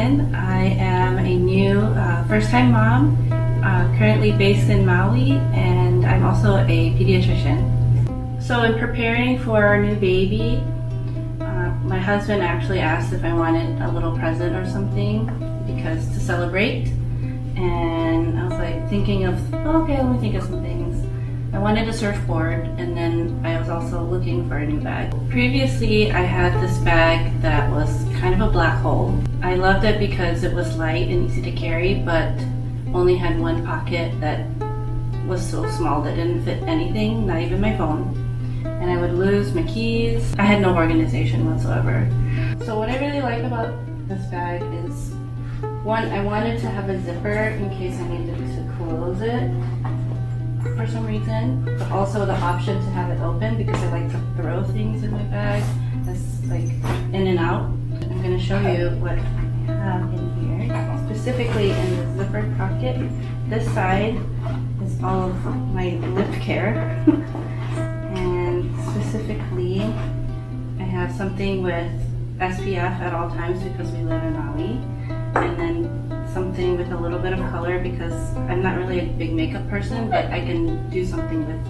Allison. I am a new first-time mom, currently based in Maui, and I'm also a pediatrician. So in preparing for our new baby, my husband actually asked if I wanted a little present or something because to celebrate, and I was like thinking of, okay, let me think of some things. I wanted a surfboard, and then I was also looking for a new bag. Previously, I had this bag that was kind of a black hole. I loved it because it was light and easy to carry, but only had one pocket that was so small that didn't fit anything, not even my phone. And I would lose my keys. I had no organization whatsoever. So what I really like about this bag is, one, I wanted to have a zipper in case I needed to close it for some reason, but also the option to have it open because I like to throw things in my bag that's like in and out. I'm going to show you what I have in here. Specifically in the zipper pocket, this side is all of my lip care. And specifically, I have something with SPF at all times because we live in Maui, and then something with a little bit of color because I'm not really a big makeup person, but I can do something with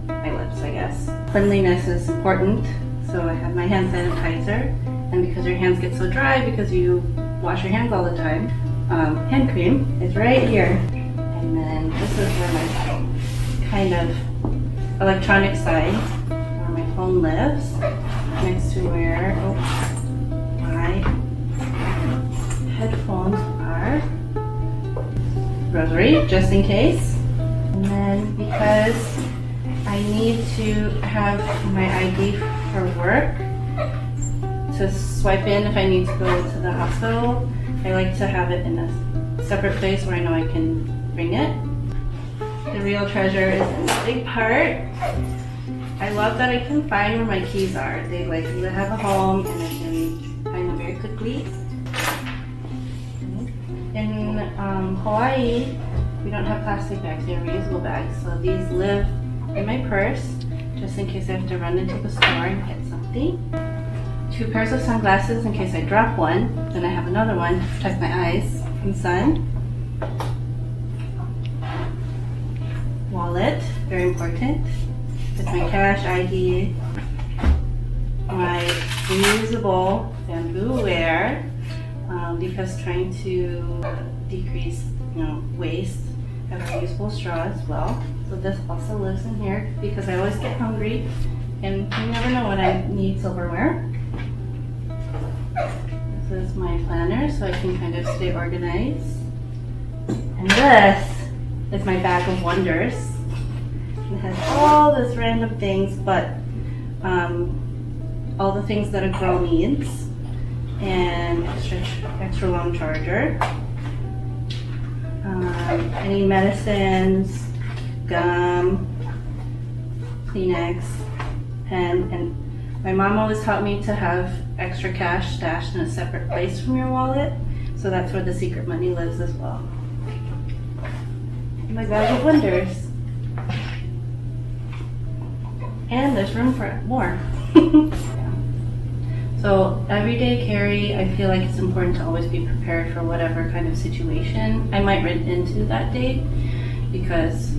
my lips, I guess. Cleanliness is important, so I have my hand sanitizer, and because your hands get so dry because you wash your hands all the time, hand cream is right here. And then this is where my kind of electronic side, where my phone lives, next to where my headphones are. Rosary, just in case. And then because I need to have my ID for work to swipe in if I need to go to the hospital, I like to have it in a separate place where I know I can bring it. The real treasure is in the big part. I love that I can find where my keys are. They like have a home and I can find them very quickly. In Hawaii, we don't have plastic bags, we have reusable bags. So these live in my purse, just in case I have to run into the store and get something. 2 pairs of sunglasses in case I drop one. Then I have another one to protect my eyes from the sun. Wallet, very important. With my cash, ID, my reusable bamboo ware, because trying to decrease, waste. I have a reusable straw as well. So this also lives in here because I always get hungry and you never know when I need silverware. This is my planner so I can kind of stay organized. And this is my bag of wonders. It has all this random things, but all the things that a girl needs, and extra long charger, any medicines, gum, Kleenex, pen, and my mom always taught me to have extra cash stashed in a separate place from your wallet, so that's where the secret money lives as well. My bag of wonders. And there's room for more. So everyday carry, I feel like it's important to always be prepared for whatever kind of situation I might run into that day, because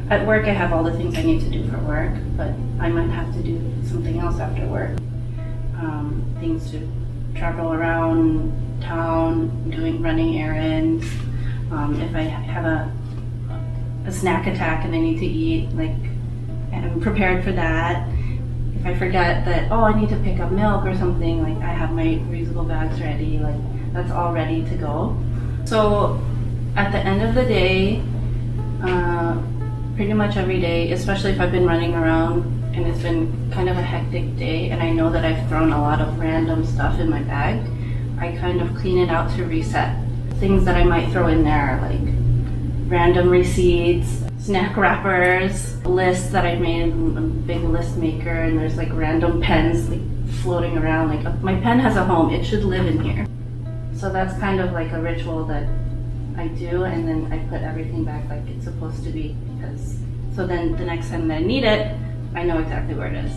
at work I have all the things I need to do for work, but I might have to do something else after work. Things to travel around town, running errands. If I have a snack attack and I need to eat, I'm prepared for that. If I forget that, I need to pick up milk or something, I have my reusable bags ready, that's all ready to go. So at the end of the day, pretty much every day, especially if I've been running around and it's been kind of a hectic day and I know that I've thrown a lot of random stuff in my bag, I kind of clean it out to reset. Things that I might throw in there are random receipts, snack wrappers, lists that I made. I'm a big list maker, and there's random pens floating around. My pen has a home, it should live in here. So that's kind of a ritual that I do, and then I put everything back like it's supposed to be, so then the next time that I need it, I know exactly where it is.